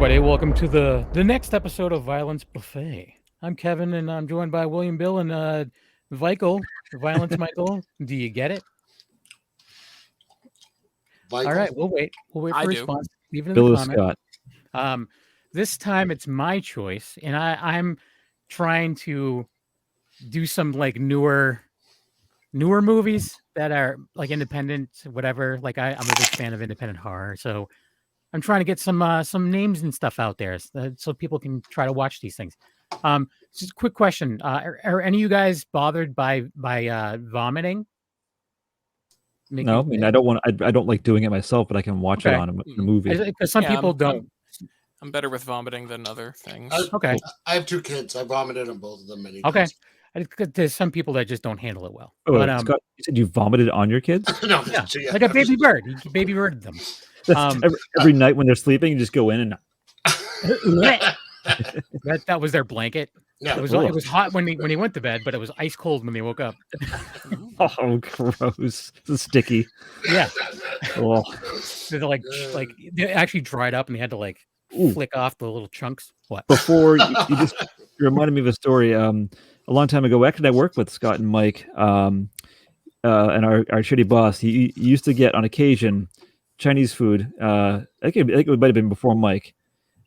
everybody. Welcome to the next episode of Violence Buffet. I'm Kevin, and I'm joined by William, Bill, and Michael. Violence Michael. Do you get it? Michael? All right, we'll wait. We'll wait for I a do. response. Even in Bill the is comments. Scott. This time it's my choice, and I'm trying to do some like newer movies that are like independent, whatever. Like I'm a big fan of independent horror, so I'm trying to get some names and stuff out there so people can try to watch these things. Just a quick question: are any of you guys bothered by vomiting? No, I mean I don't want. I don't like doing it myself, but I can watch it Okay. on a movie. Because some people don't. I'm better with vomiting than other things. Okay. I have two kids. I vomited on both of them many Okay. times. There's some people that just don't handle it well. Oh, But, Scott, you said you vomited on your kids? No, yeah, like a baby bird. You baby birded them. Every night when they're sleeping, you just go in and. that was their blanket. Yeah. It was hot when he went to bed, but it was ice cold when they woke up. Oh, gross! It's sticky. Yeah. Oh. They're like they actually dried up, and they had to like flick off the little chunks. What? Before you reminded me of a story. A long time ago, actually, I worked with Scott and Mike, and our shitty boss. He used to get on occasion Chinese food. I think it might have been before Mike.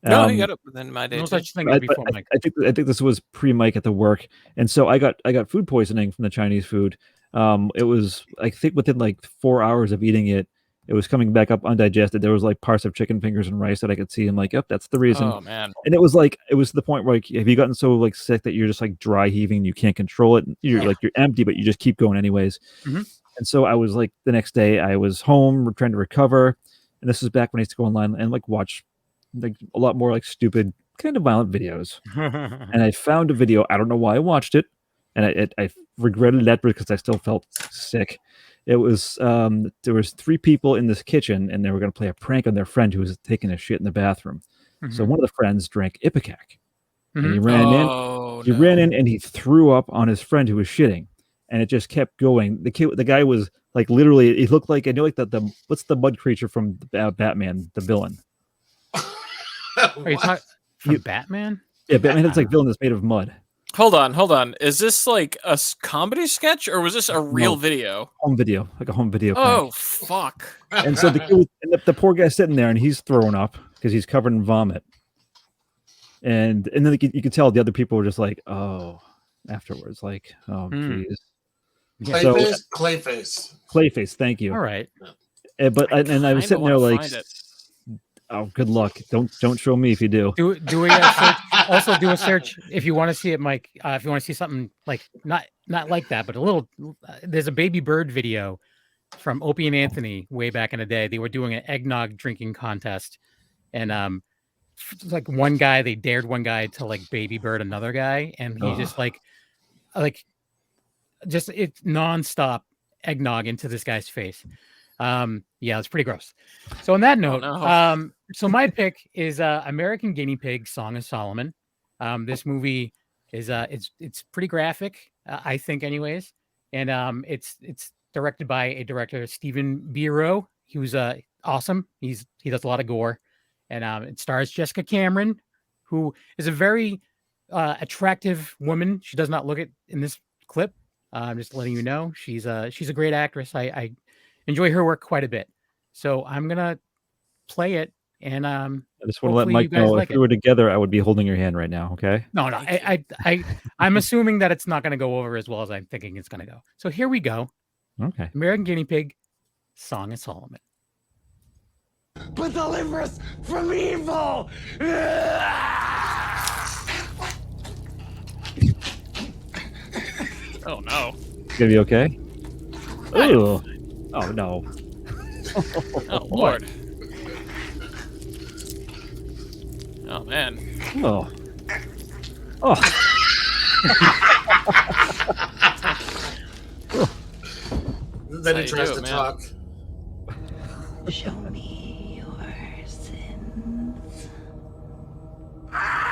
No, you got it within my day. No too. such thing as before Mike. I think this was pre-Mike at the work, and so I got food poisoning from the Chinese food. It was, I think, within like 4 hours of eating it, it was coming back up undigested. There was like parts of chicken fingers and rice that I could see. I'm like, yep, that's the reason. Oh man! And it was to the point where like, have you gotten so like sick that you're just like dry heaving, you can't control it. You're empty, but you just keep going anyways. Mm-hmm. And so I was like, the next day I was home trying to recover, and this was back when I used to go online and like watch like a lot more like stupid kind of violent videos. And I found a video. I don't know why I watched it, and I regretted that because I still felt sick. It was there was 3 people in this kitchen, and they were going to play a prank on their friend who was taking a shit in the bathroom. Mm-hmm. So one of the friends drank Ipecac, and he ran in. He ran in and he threw up on his friend who was shitting, and it just kept going. The guy was like literally. He looked like, I know, like the what's the mud creature from Batman, the villain. Are you talking from Batman? Yeah, Batman is like villain that's made of mud. Hold on. Is this like a comedy sketch, or was this a real video? Home video, like a home video. Oh, fuck. And so the poor guy's sitting there, and he's throwing up because he's covered in vomit. And then you could tell the other people were just like, oh, afterwards, like, oh, jeez. Clayface. Thank you. All right. But I was sitting there like, oh, good luck. Don't show me if you do. Do a search. Also do a search if you want to see it, Mike. If you want to see something like not like that, but a little. There's a baby bird video from Opie and Anthony way back in the day. They were doing an eggnog drinking contest, and like they dared one guy to like baby bird another guy, and he just just it nonstop eggnog into this guy's face. Yeah, it's pretty gross. So on that note, so my pick is American Guinea Pig, Song of Solomon. This movie is it's pretty graphic, I think, anyways, and it's directed by a director, Stephen Biro. He was awesome. He does a lot of gore, and it stars Jessica Cameron, who is a very attractive woman. She does not look it in this clip. I'm just letting you know she's a great actress. I enjoy her work quite a bit. So I'm gonna play it, and I just want to let Mike know if we were together, I would be holding your hand right now. Okay? No, I'm assuming that it's not gonna go over as well as I'm thinking it's gonna go. So here we go. Okay. American Guinea Pig, Song of Solomon. But deliver us from evil. Oh no. You gonna be okay? Oh. Oh no. Oh Lord. Oh man. Oh. Oh. Then he tries to talk. Show me your sins.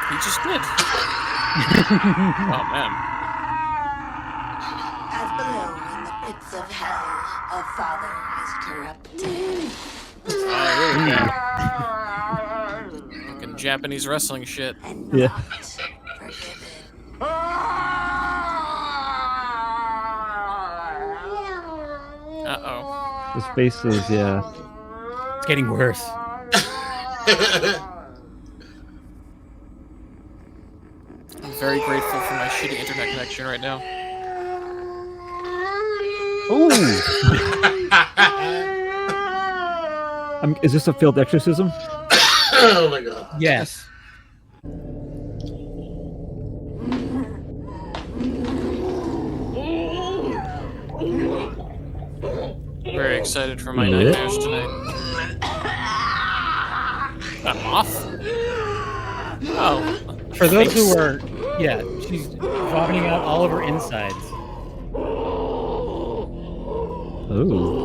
He just did. Oh man. As below in the pits of hell, a father is corrupted. Oh, here we go. Fucking Japanese wrestling shit. and Yeah. not forgiven. Uh-oh. His face is, yeah. It's getting worse. I'm very grateful for my shitty internet connection right now. Ooh. Is this a failed exorcism? Oh my god. Yes. Very excited for my nightmares tonight. A moth? Oh. For those who are, yeah, she's vomiting out all of her insides. Ooh.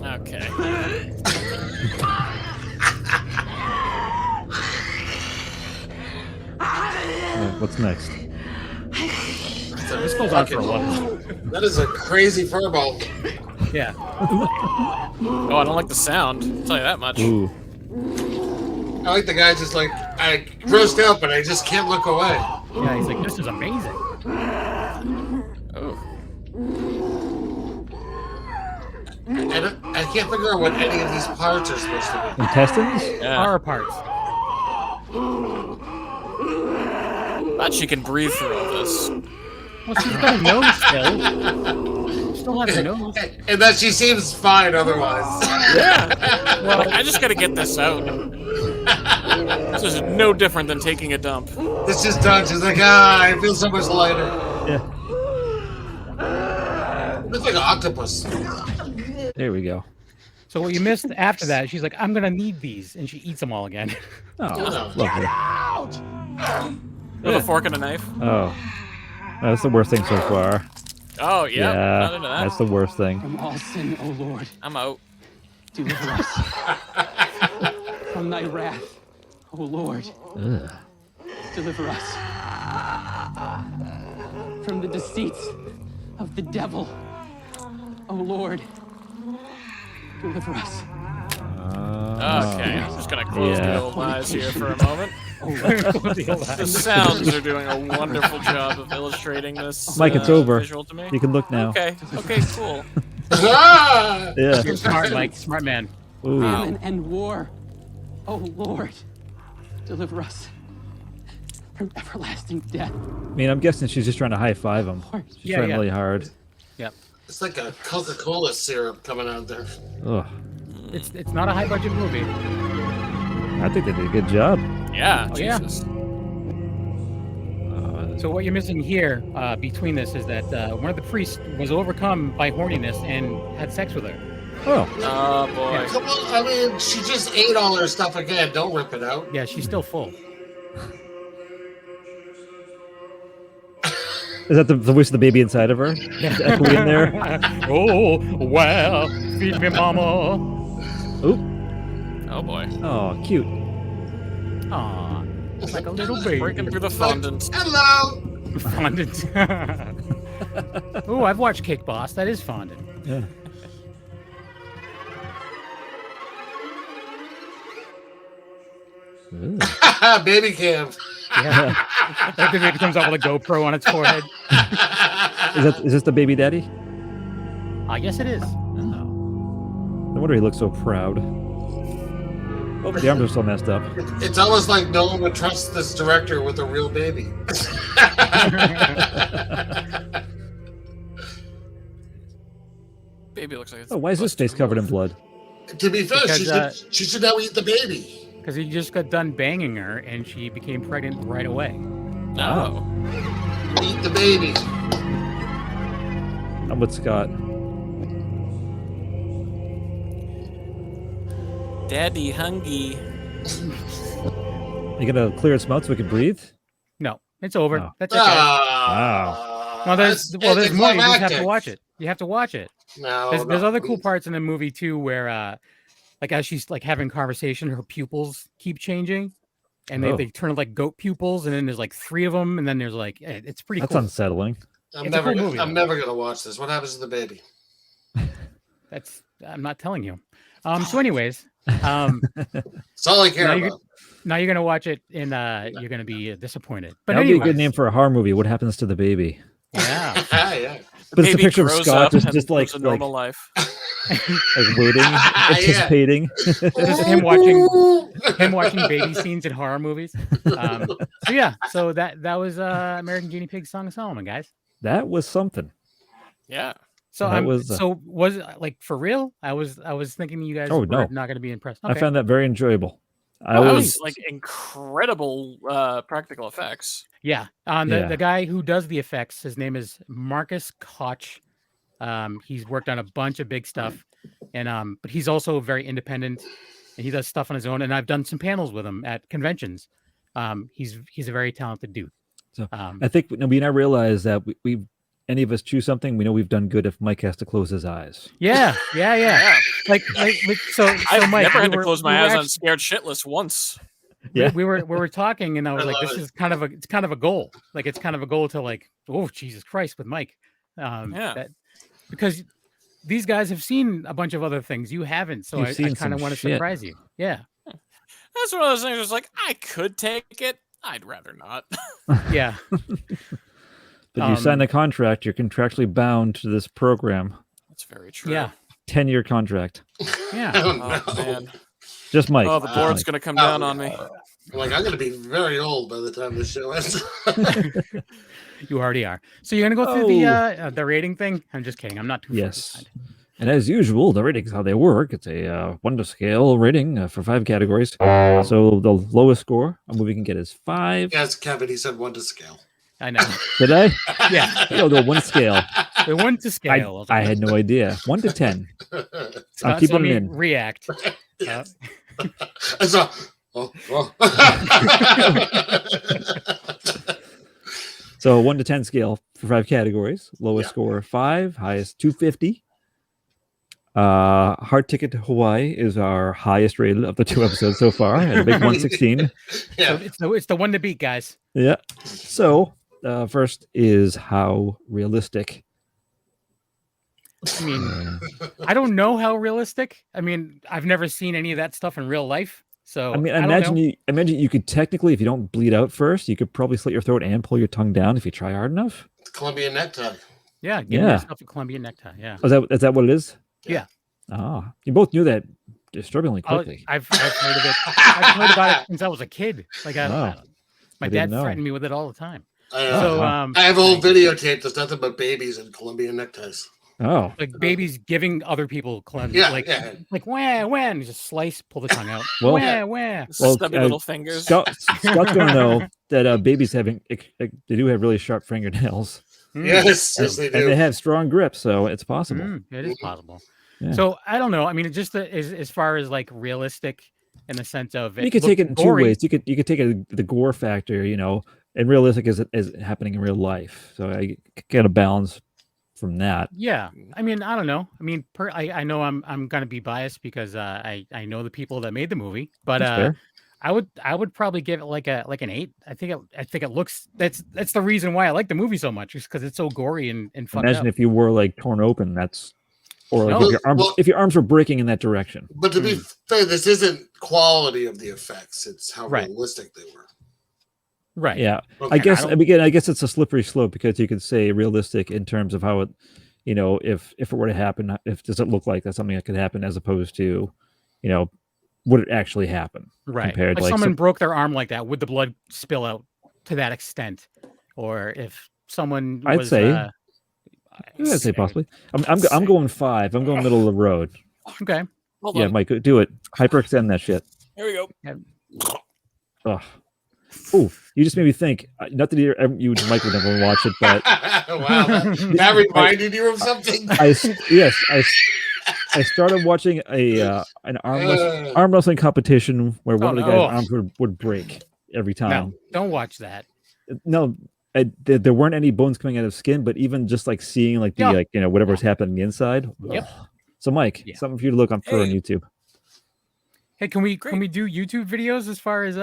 Okay. What's next? So this goes on for a while. That is a crazy furball. Yeah. Oh, I don't like the sound. I'll tell you that much. Ooh. I like the guy just like, I grossed out, but I just can't look away. Yeah, he's like, this is amazing. Oh. And I can't figure out what any of these parts are supposed to be. Intestines? Yeah. Power parts. Thought she can breathe through all this. Well, she's got a nose still. Still has a nose. And that she seems fine otherwise. Yeah. Well, I just gotta get this out. This is no different than taking a dump. It's just done. She's like, I feel so much lighter. Yeah. Looks like an octopus. There we go. So what you missed after that, she's like, I'm going to need these. And she eats them all again. Oh, lovely. With a fork and a knife. Oh. That's the worst thing so far. Oh, yeah. Not into that. That's the worst thing. From all sin, O Lord, I'm out. deliver us. From thy wrath, O Lord, Ugh. deliver us. From the deceits of the devil, O Lord, deliver us. Okay, I'm just gonna close the old eyes here for a moment. The sounds are doing a wonderful job of illustrating this. Mike, it's over. Visual to me. You can look now. Okay, cool. Ah! Yeah. You're smart, Mike. Smart man. Ooh. Famine and war, O Lord, deliver us from everlasting death. I mean, I'm guessing she's just trying to high five him. She's Yeah, trying yeah. really hard. Yep. It's like a Coca-Cola syrup coming out there. Ugh. It's not a high budget movie. I think they did a good job. Yeah, Oh, yeah. Jesus. So what you're missing here between this is that one of the priests was overcome by horniness and had sex with her. Oh. Oh, boy. Come on, I mean, she just ate all her stuff again. Don't rip it out. Yeah, she's still full. Is that the voice of the baby inside of her? Is it echoing in there? Oh, well, feed me, mama. Oop. Oh, boy. Oh, cute. Aw, it's like a little baby. Breaking through the fondant. Hello. Fondant. Oh, I've watched Kick Boss. That is fondant. Yeah. Ooh. Baby cam. Yeah. Like the baby comes out with a GoPro on its forehead. Is this the baby daddy? Yes, it is. Oh. No wonder he looks so proud. Oh, the arms are so messed up. It's almost like no one would trust this director with a real baby. Baby looks like it's. Oh, why is his face covered in blood? To be fair, Because, she should now eat the baby. Because he just got done banging her and she became pregnant right away. Oh. Eat the baby. I'm with Scott. Daddy hungry. You gonna clear its mouth so we can breathe? No, it's over. Oh. That's it. Guys. Well, there's more. You just have to watch it. You have to watch it. No, There's other cool parts in the movie too, where like as she's like having conversation, her pupils keep changing, and they turn like goat pupils, and then there's like 3 of them, and then there's like it's pretty. That's cool. unsettling. I'm It's a cool movie, I'm never gonna watch this. What happens to the baby? I'm not telling you. So anyways, That's all I care about. Now you're gonna watch it and you're gonna be disappointed. But That'd anyway, be a good name for a horror movie. What happens to the baby? Yeah. Yeah. But it's a Baby picture of grows Scott up just and like lives a normal life. waiting, anticipating. This is him watching baby scenes in horror movies. So that was American Guinea Pig Song of Solomon, guys. That was something. Yeah. So That was, was it like for real? I was thinking you guys were not going to be impressed. Okay. I found that very enjoyable. That was like incredible practical effects. Yeah. The guy who does the effects, his name is Marcus Koch. He's worked on a bunch of big stuff, and but he's also very independent, and he does stuff on his own. And I've done some panels with him at conventions. He's a very talented dude. So I think we now realize that we any of us choose something, we know we've done good if Mike has to close his eyes. Yeah. Like so I've Mike, never had to close my eyes on Scared Shitless once. Yeah, we were talking, and I was like, "This is kind of a goal. Like, it's kind of a goal to like, oh Jesus Christ, with Mike, because these guys have seen a bunch of other things you haven't, so I kind of want to surprise you. Yeah, that's one of those things. It's like I could take it, I'd rather not. Yeah, but you sign the contract, you're contractually bound to this program. That's very true. Yeah, 10-year contract. Yeah. Oh man. Just Mike. Oh, the board's going to come down on me. I'm going to be very old by the time this show ends. You already are. So you're going to go through the rating thing? I'm just kidding. I'm not too Yes. And as usual, the ratings, how they work, it's a 1 to scale rating for 5 categories. So the lowest score a movie can get is 5. Yes, Kevin, he said 1 to scale. I know. Did I? Yeah. No, 1 scale. The 1 to scale. I had no idea. 1 to 10. I'll keep it in. React. Yes. So, So 1 to 10 scale for 5 categories. Lowest score 5, highest 250. Hard Ticket to Hawaii is our highest rated of the 2 episodes so far at a big 116. Yeah. So it's the one to beat, guys. Yeah. So first is how realistic. I mean, I don't know how realistic. I mean, I've never seen any of that stuff in real life. So I mean, imagine you could technically, if you don't bleed out first, you could probably slit your throat and pull your tongue down if you try hard enough. Colombian necktie. Yeah, give yourself a Colombian necktie. Yeah. Is that what it is? Yeah. Ah, you both knew that disturbingly quickly. I've heard of it. I've heard about it since I was a kid. Like my dad threatened me with it all the time. I have a whole videotape that's nothing but babies and Colombian neckties. Oh, like babies giving other people Colombian, like wah, and you just slice, pull the tongue out. Wah. Stubby little fingers. Scott's gonna know that babies they do have really sharp fingernails. Yes, they do. And they have strong grips, so it's possible. It is possible. Yeah. So I don't know. I mean, just as far as like realistic in the sense of you could take it in 2 ways. You could take the gore factor, and realistic is happening in real life. So I get a balance from that. Yeah, I mean, I don't know. I mean, I know I'm gonna be biased because I know the people that made the movie, but I would probably give it like an 8. I think it looks that's the reason why I like the movie so much, is because it's so gory and fucked Imagine up. if you were like torn open. If your arms were breaking in that direction. But to be fair, this isn't quality of the effects; it's how realistic they were. Right. Yeah. Okay. I guess it's a slippery slope, because you could say realistic in terms of how it, if it were to happen, does it look like that's something that could happen, as opposed to, would it actually happen? Right. Compared like someone broke their arm like that, would the blood spill out to that extent? Or if someone I'd say possibly. I'm going 5. I'm going middle of the road. Okay. Hold on. Mike, do it. Hyperextend that shit. Here we go. Ugh. Oh, you just made me think. Not that you and Mike would never watch it, but wow, that reminded you of something. I started watching an arm wrestling competition where one of the guys' arms would break every time. No, don't watch that. No, there weren't any bones coming out of skin, but even just like seeing like the whatever's happening on the inside. Yep. So Mike, something for you to look for on YouTube. Hey, can we do YouTube videos as far as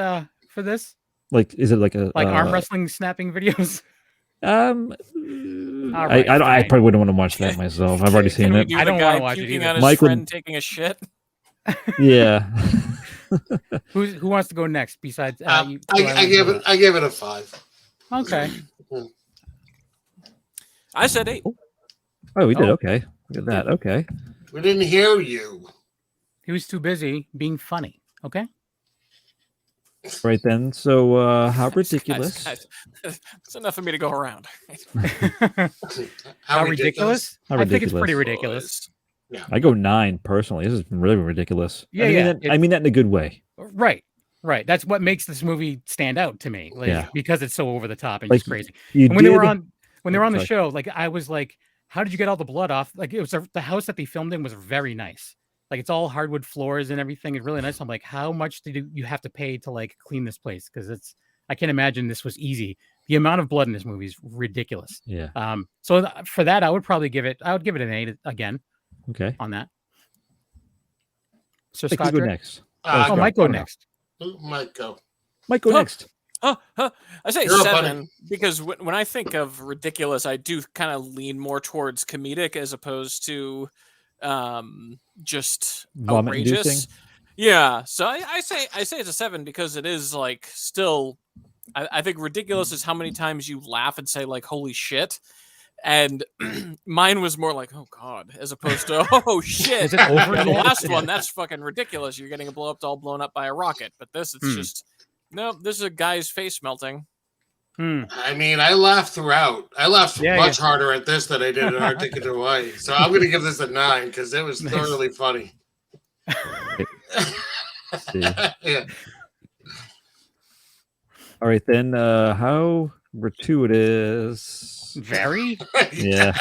for this? Like, is it like arm wrestling snapping videos? I probably wouldn't want to watch that myself. I've already seen it. I don't want to watch it either. Mike friend taking a shit. Yeah. Who wants to go next? Besides, I gave it a 5. Okay. I said 8. Oh, we did. Oh. Okay. Look at that. Okay. We didn't hear you. He was too busy being funny. Okay. Right then. So, how ridiculous? Guys, it's enough for me to go around. How ridiculous? How I think it's ridiculous. pretty ridiculous. Yeah. I go 9 personally. This is really ridiculous. Yeah, I mean that in a good way. Right. That's what makes this movie stand out to me. Because it's so over the top and Like, just crazy. You And when did, they were on the show, like I was like, how did you get all the blood off? Like it was the house that they filmed in was very nice. Like it's all hardwood floors and everything. It's really nice. I'm like, how much did you have to pay to like clean this place? Because I can't imagine this was easy. The amount of blood in this movie is ridiculous. Yeah. So for that, I would give it an 8 again. Okay. On that. So Scott, go next. Mike go next. Mike go. Mike go next. I say 7 because when I think of ridiculous, I do kind of lean more towards comedic as opposed to just outrageous. Yeah, so I say it's a 7 because it is like still. I think ridiculous is how many times you laugh and say like "holy shit," and mine was more like "oh god" as opposed to "oh shit." Is it over the last one? That's fucking ridiculous. You're getting a blow up doll blown up by a rocket, but this it's just. No, this is a guy's face melting. I mean, I laughed throughout. I laughed much harder at this than I did in Arctic Hawaii. So I'm going to give this a 9 because it was thoroughly funny. Yeah. All right, then. How gratuitous? Very. Yeah.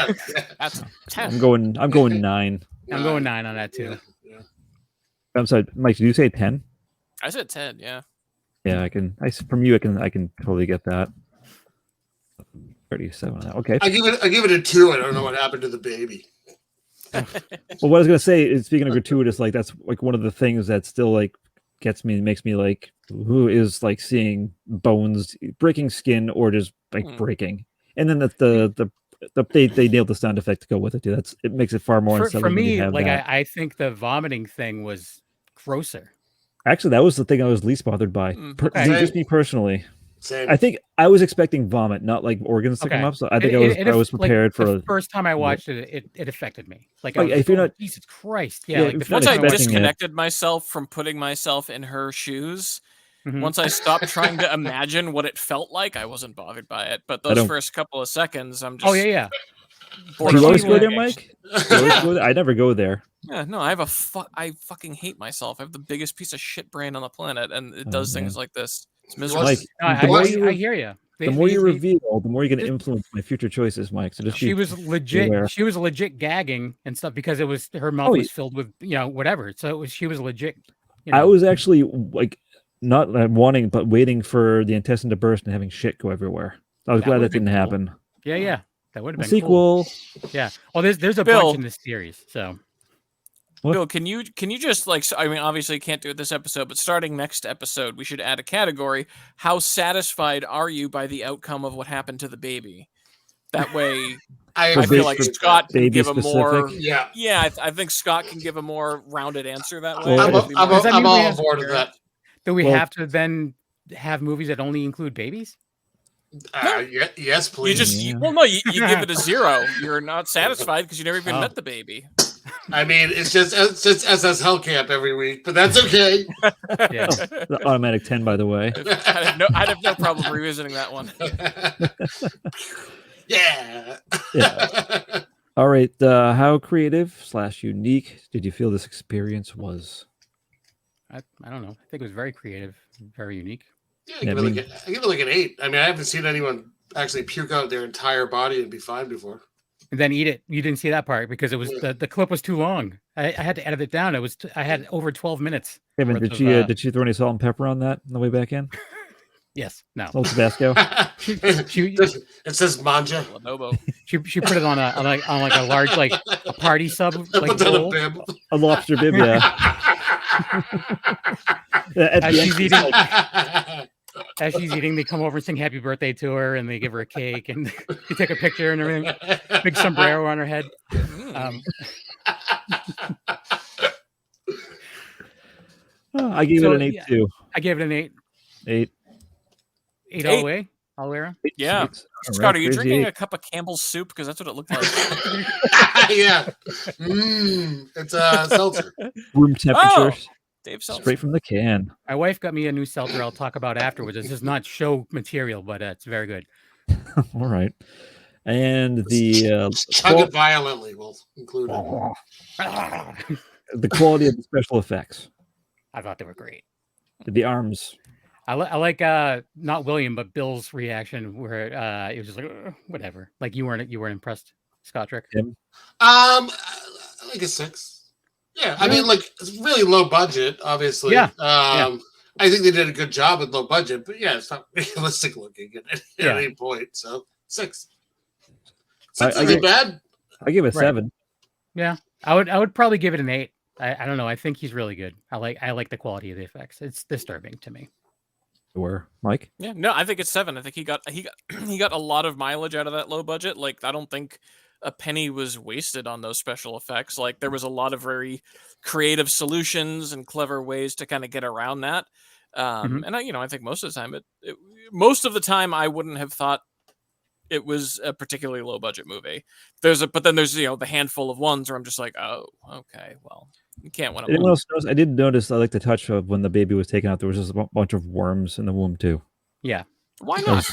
That's 10. I'm going 9. I'm going 9 on that too. Yeah. I'm sorry, Mike. Did you say 10? I said 10. Yeah. Yeah, from you, I can totally get that. 37. Okay. I give it a 2. I don't know what happened to the baby. Well, what I was gonna say is, speaking of gratuitous, like that's like one of the things that still like gets me, makes me like, who is like seeing bones breaking skin or just like breaking, and then they nailed the sound effect to go with it too. It makes it far more for me. Like I think the vomiting thing was grosser. Actually, that was the thing I was least bothered by. Just me personally. Same. I think I was expecting vomit, not like organs to come up. So I think I was prepared for. The first time I watched it affected me. Like, if you're not, Jesus Christ, yeah. Like once I disconnected myself from putting myself in her shoes, once I stopped trying to imagine what it felt like, I wasn't bothered by it. But those first couple of seconds, I'm just. Oh yeah. Do you always go there, Mike? I never go there. Yeah, no, I fucking hate myself. I have the biggest piece of shit brain on the planet, and it does things like this. It's miserable. Mike, I hear you. The more you reveal, the more you're going to influence my future choices, Mike. So she was legit gagging and stuff because it was her mouth was filled with whatever. So she was legit. I was actually like not wanting, but waiting for the intestine to burst and having shit go everywhere. I was glad that didn't happen. Yeah. That would have been sequel. Cool. Yeah. Well, there's a bunch in this series. So, Bill, can you just like? I mean, obviously, you can't do it this episode, but starting next episode, we should add a category. How satisfied are you by the outcome of what happened to the baby? That way, I feel like Scott can give a more. Yeah. I think Scott can give a more rounded answer that way. I'm all on board with that. Do we have to then have movies that only include babies? Yes, please. You give it a 0. You're not satisfied because you never even met the baby. I mean, it's just SS Hell Camp every week, but that's okay. Yeah. The automatic 10, by the way. I'd have no problem revisiting that one. Yeah. All right. How creative / unique did you feel this experience was? I don't know. I think it was very creative, very unique. Yeah, I give it like an 8. I mean, I haven't seen anyone actually puke out their entire body and be fine before. And then eat it. You didn't see that part because it was the clip was too long. I had to edit it down. I had over 12 minutes. Kevin, did she throw any salt and pepper on that on the way back in? Yes. No. Old Tabasco. It says manja. She put it on a large a party sub like bowl. A lobster bib, yeah. As she's eating, they come over and sing happy birthday to her, and they give her a cake, and they take a picture and everything. Big sombrero on her head. I gave it an 8 too. I gave it an 8. 8. 8 all the way. All the way around. Yeah. Scott, are you drinking a cup of Campbell's soup? Because that's what it looked like. Yeah. It's a seltzer. Room temperature. Dave Seltzer. Straight from the can. My wife got me a new seltzer I'll talk about afterwards. This is not show material, but it's very good. All right. And the chug it violently will include it. The quality of the special effects. I thought they were great. The arms. I like not William, but Bill's reaction where it was just like whatever. Like you weren't impressed, Scott Trick. Like a 6. Yeah, I mean, like it's really low budget, obviously. Yeah. I think they did a good job with low budget, but yeah, it's not realistic looking at any point. So 6. 6 isn't bad. I give it a 7. Yeah, I would probably give it an 8. I don't know. I think he's really good. I like the quality of the effects. It's disturbing to me. Where, Mike? Yeah, no, I think it's 7. I think he got a lot of mileage out of that low budget. Like, I don't think a penny was wasted on those special effects. Like, there was a lot of very creative solutions and clever ways to kind of get around that. And I think most of the time I wouldn't have thought it was a particularly low budget movie. But then there's the handful of ones where I'm just like, oh, okay, well, you can't win them all. I did notice, I like the touch of when the baby was taken out, there was just a bunch of worms in the womb too. Yeah. Why not?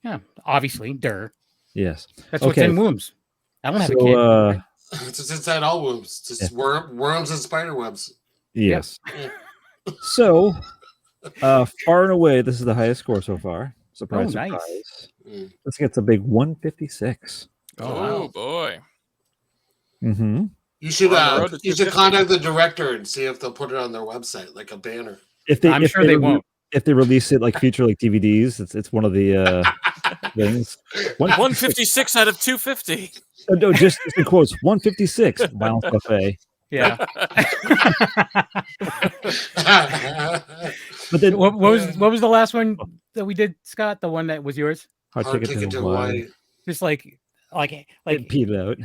Yeah, obviously, Yes. That's what's in wombs. I don't have a kid. It's inside all wombs. Just worms and spider webs. Yes. Yep. So, far and away, this is the highest score so far. Surprise, nice. Surprise. This gets a big 156. Oh boy. Mm-hmm. You should contact the director and see if they'll put it on their website, like a banner. I'm sure they won't. If they release it like future like DVDs, it's one of the things. 156 out of 250. No, just in quotes. 156. Violence Buffet. Yeah. But then what was the last one that we did, Scott? The one that was yours? Hard Ticket to Hawaii. Just like peed out.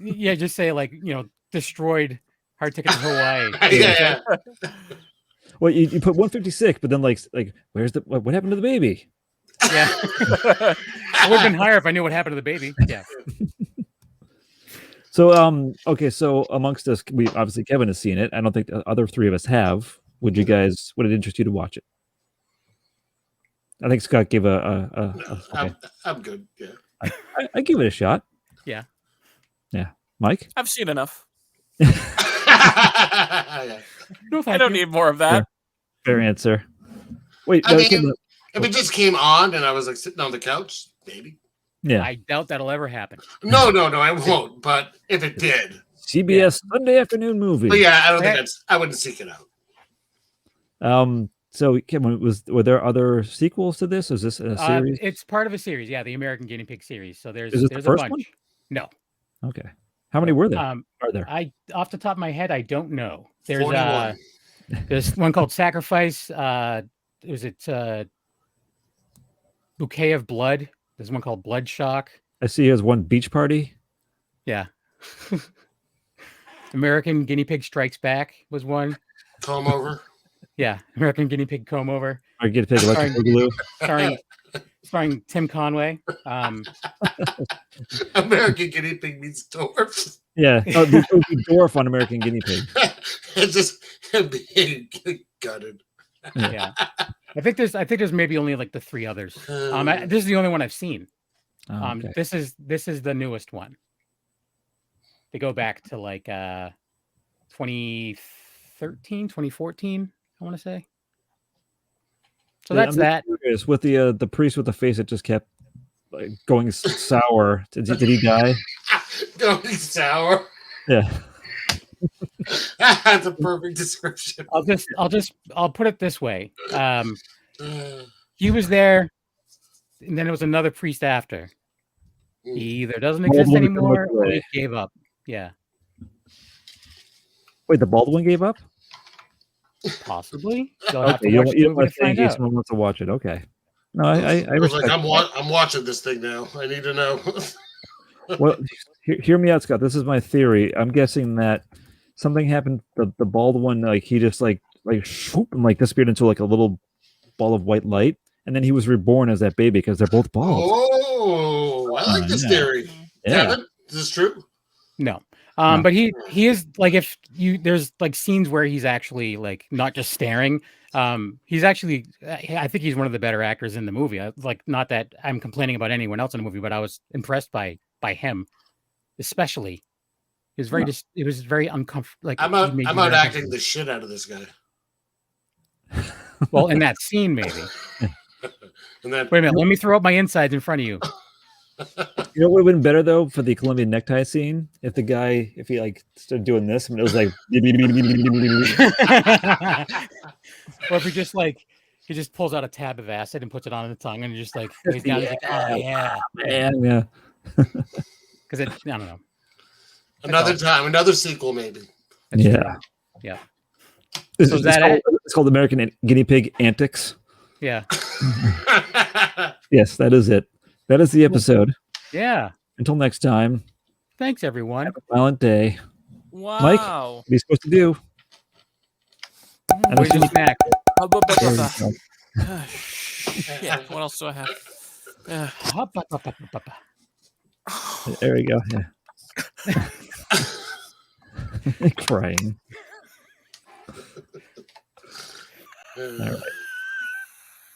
Yeah, just say destroyed Hard Ticket to Hawaii. Yeah. Well, you put 156, but then like where's what happened to the baby? Yeah. I would have been higher if I knew what happened to the baby. Yeah. So okay, so amongst us, we obviously Kevin has seen it. I don't think the other three of us have. Would it interest you to watch it? I think Scott gave okay. I'm good. Yeah. I give it a shot. Yeah. Yeah. Mike? I've seen enough. Yeah. I don't need more of that. Fair answer. Wait, if it just came on and I was like sitting on the couch, maybe. Yeah. I doubt that'll ever happen. No, I won't. But if it did, CBS Sunday afternoon movie. But yeah, I don't think I wouldn't seek it out. So Kevin, were there other sequels to this? Is this a series? It's part of a series. Yeah, the American Guinea Pig series. So there's the first a bunch. One? No. Okay. How many were there? Are there? Off the top of my head, I don't know. There's 41. There's one called Sacrifice. Bouquet of Blood. There's one called Blood Shock. I see. There's one Beach Party. Yeah. American Guinea Pig Strikes Back was one. Comb Over. Yeah, American Guinea Pig Comb Over. Or Guinea Pig Electric Boogaloo. Starring Tim Conway. American Guinea Pig meets dwarf. Yeah, the dwarf on American Guinea Pig. It's just being gutted. Yeah, I think there's maybe only like the 3 others. This is the only one I've seen. Okay. This is the newest one. They go back to like 2013, 2014, I want to say. So that's that. Curious, with the priest with the face that just kept like, going sour. Did he die? Going sour. Yeah. That's a perfect description. I'll put it this way. He was there, and then it was another priest after. He either doesn't exist anymore or he gave up. Yeah. Wait, the bald one gave up? Possibly. Okay, you don't want to say in case someone wants to watch it. Okay. No, I was like, I'm watching this thing now. I need to know. Well, hear me out, Scott. This is my theory. I'm guessing that something happened. The bald one, like he just like like swoop and like disappeared into like a little ball of white light, and then he was reborn as that baby because they're both bald. Oh, I like this theory. Yeah. Kevin, is this true? No. But he is like, if you, there's like scenes where he's actually like not just staring. He's actually, I think he's one of the better actors in the movie. Like, not that I'm complaining about anyone else in the movie, but I was impressed by him, especially. It was very, it was very uncomfortable. Like, I'm out acting the shit out of this guy. Well, in that scene, maybe. And then, wait a minute, let me throw up my insides in front of you. You know what would have been better though for the Colombian necktie scene? If the guy, if he like started doing this and it was like, or if he just like, he just pulls out a tab of acid and puts it on the tongue and just like, he's down, he's like, oh yeah, yeah. Because I don't know. Another time, another sequel, maybe. Yeah. Yeah. So is that it's called American Guinea Pig Antics. Yeah. Yes, that is it. That is the episode. Yeah. Until next time. Thanks, everyone. Have a violent day. Wow. Mike, what are you supposed to do? Where's your snack? Yeah, what else do I have? There we go. Yeah. Crying. All right.